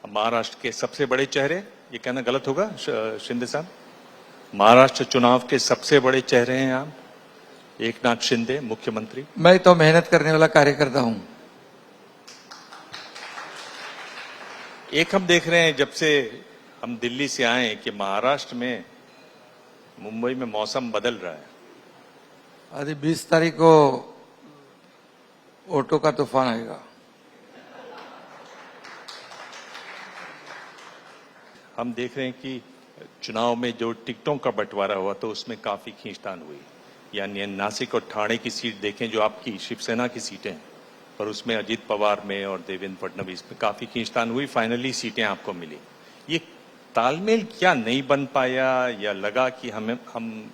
महाराष्ट्र के सबसे बड़े चेहरे, ये कहना गलत होगा शिंदे साहब, महाराष्ट्र चुनाव के सबसे बड़े चेहरे हैं आप, एकनाथ शिंदे मुख्यमंत्री। मैं तो मेहनत करने वाला कार्यकर्ता हूं। एक हम देख रहे हैं जब से हम दिल्ली से आए कि महाराष्ट्र में, मुंबई में मौसम बदल रहा है। अरे 20 तारीख को ऑटो का तूफान आएगा। हम देख रहे हैं कि चुनाव में जो टिकटों का बंटवारा हुआ तो उसमें काफी खींचतान हुई। यानी नासिक और ठाणे की सीट देखें जो आपकी शिवसेना की सीटें हैं, पर उसमें अजीत पवार में और देवेंद्र फडणवीस में काफी खींचतान हुई, फाइनली सीटें आपको मिली। ये तालमेल क्या नहीं बन पाया, या लगा कि हम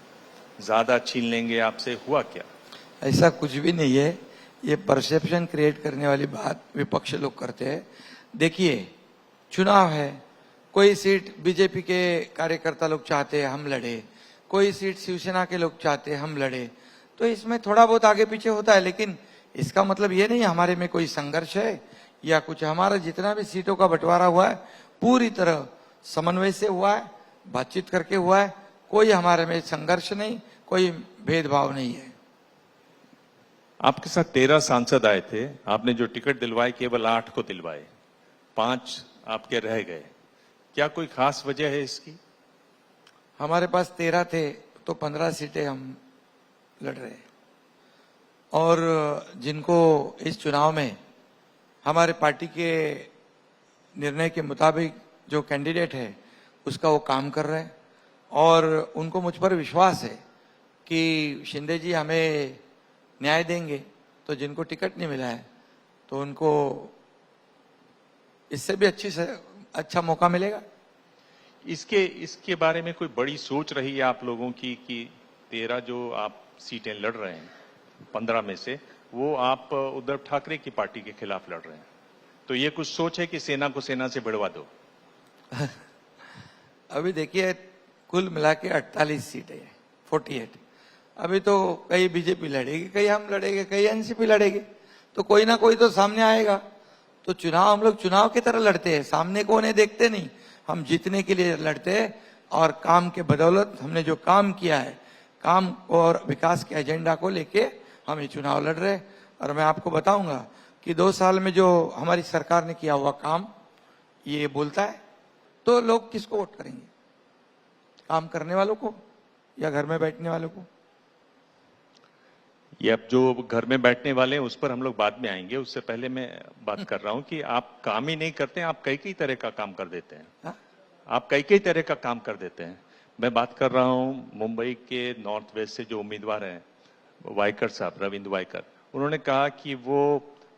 ज्यादा छीन लेंगे आपसे, हुआ क्या? ऐसा कुछ भी नहीं है। ये परसेप्शन क्रिएट करने वाली बात विपक्ष लोग करते हैं। देखिए, चुनाव है, कोई सीट बीजेपी के कार्यकर्ता लोग चाहते हैं हम लड़े, कोई सीट शिवसेना के लोग चाहते हैं हम लड़े, तो इसमें थोड़ा बहुत आगे पीछे होता है, लेकिन इसका मतलब ये नहीं हमारे में कोई संघर्ष है या कुछ। हमारा जितना भी सीटों का बंटवारा हुआ है पूरी तरह समन्वय से हुआ है, बातचीत करके हुआ है। कोई हमारे में संघर्ष नहीं, कोई भेदभाव नहीं है। आपके साथ 13 सांसद आए थे, आपने जो टिकट दिलवाए केवल 8 को दिलवाए, 5 आपके रह गए। क्या कोई खास वजह है इसकी? हमारे पास 13 थे तो 15 सीटें हम लड़ रहे हैं, और जिनको इस चुनाव में हमारे पार्टी के निर्णय के मुताबिक जो कैंडिडेट है उसका वो काम कर रहे हैं, और उनको मुझ पर विश्वास है कि शिंदे जी हमें न्याय देंगे। तो जिनको टिकट नहीं मिला है तो उनको इससे भी अच्छा मौका मिलेगा। इसके बारे में कोई बड़ी सोच रही है आप लोगों की कि 13 जो आप सीटें लड़ रहे हैं 15 में से, वो आप उद्धव ठाकरे की पार्टी के खिलाफ लड़ रहे हैं, तो ये कुछ सोच है कि सेना को सेना से भिड़वा दो? अभी देखिए, कुल मिला के 48 सीटें हैं, 48। अभी तो कई बीजेपी लड़ेगी, कई हम लड़ेंगे, कई एनसीपी लड़ेगी, तो कोई ना कोई तो सामने आएगा। तो चुनाव हम लोग चुनाव की तरह लड़ते हैं, सामने को उन्हें देखते नहीं, हम जीतने के लिए लड़ते हैं। और काम के बदौलत हमने जो काम किया है, काम और विकास के एजेंडा को लेके हम ये चुनाव लड़ रहे हैं। और मैं आपको बताऊंगा कि 2 साल में जो हमारी सरकार ने किया हुआ काम ये बोलता है, तो लोग किसको वोट करेंगे? काम करने वालों को या घर में बैठने वालों को? ये अब जो घर में बैठने वाले हैं उस पर हम लोग बाद में आएंगे। उससे पहले मैं बात कर रहा हूं कि आप काम ही नहीं करते हैं, आप कई तरह का काम कर देते हैं। हा? आप कई तरह का काम कर देते हैं। मैं बात कर रहा हूं मुंबई के नॉर्थ वेस्ट से जो उम्मीदवार हैं, वाइकर साहब, रविंद्र वाइकर, उन्होंने कहा कि वो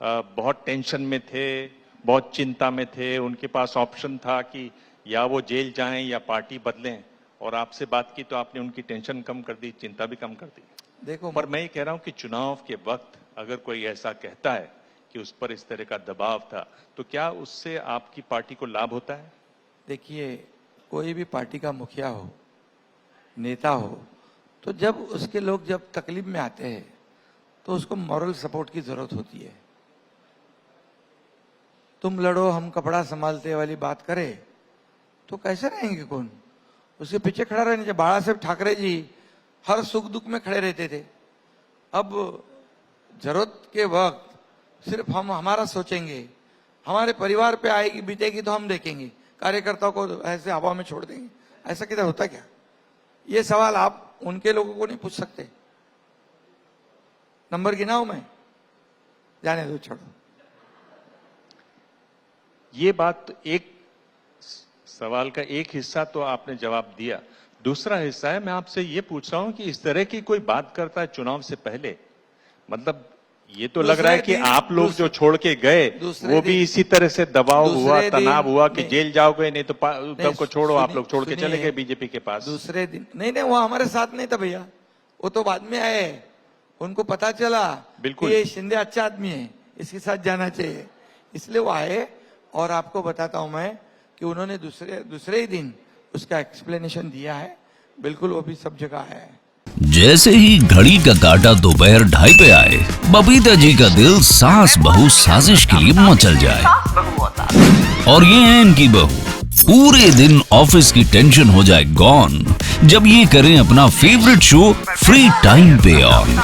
बहुत टेंशन में थे, बहुत चिंता में थे, उनके पास ऑप्शन था कि या वो जेल जाएं या पार्टी बदलें, और आपसे बात की तो आपने उनकी टेंशन कम कर दी, चिंता भी कम कर दी। देखो, पर मैं ये कह रहा हूं कि चुनाव के वक्त अगर कोई ऐसा कहता है कि उस पर इस तरह का दबाव था, तो क्या उससे आपकी पार्टी को लाभ होता है? देखिए, कोई भी पार्टी का मुखिया हो, नेता हो, तो जब उसके लोग जब तकलीफ में आते हैं तो उसको मॉरल सपोर्ट की जरूरत होती है। तुम लड़ो हम कपड़ा संभालते वाली बात करे तो कैसे रहेंगे? कौन उसके पीछे खड़ा रहने? जब बाला साहेब ठाकरे जी हर सुख दुख में खड़े रहते थे, अब जरूरत के वक्त सिर्फ हम हमारा सोचेंगे, हमारे परिवार पे आएगी बीतेगी तो हम देखेंगे, कार्यकर्ताओं को ऐसे हवा में छोड़ देंगे। ऐसा किधर होता क्या? ये सवाल आप उनके लोगों को नहीं पूछ सकते। नंबर गिनाऊं मैं? जाने दो, छोड़ो। ये बात, एक सवाल का एक हिस्सा तो आपने जवाब दिया, दूसरा हिस्सा है मैं आपसे ये पूछ रहा हूं कि इस तरह की कोई बात करता है चुनाव से पहले, मतलब ये तो लग रहा है कि आप लोग जो छोड़ के गए वो भी इसी तरह से दबाव हुआ, तनाव हुआ कि जेल जाओगे, नहीं तो उद्धव को छोड़ो, आप लोग छोड़ के चले गए बीजेपी के पास। दूसरे दिन नहीं, वो हमारे साथ नहीं था भैया, वो तो बाद में आए। उनको पता चला बिल्कुल ये शिंदे अच्छा आदमी है, इसके साथ जाना चाहिए, इसलिए वो आए। और आपको बताता हूं मैं कि उन्होंने दूसरे ही दिन उसका एक्सप्लेनेशन दिया है, बिल्कुल वो भी सब जगह है। जैसे ही घड़ी का काटा दोपहर 2:30 पे आए, बबीता जी का दिल सास बहू साजिश के लिए मचल जाए। और ये है इनकी बहू, पूरे दिन ऑफिस की टेंशन हो जाए गॉन जब ये करें अपना फेवरेट शो फ्री टाइम पे ऑन।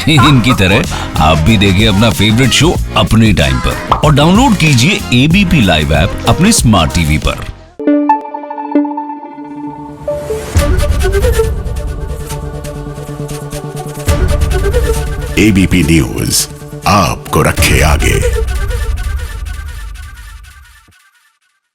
इनकी तरह आप भी देखिए अपना फेवरेट शो अपने टाइम पर और डाउनलोड कीजिए एबीपी लाइव ऐप अपने स्मार्ट टीवी पर। एबीपी न्यूज आपको रखे आगे।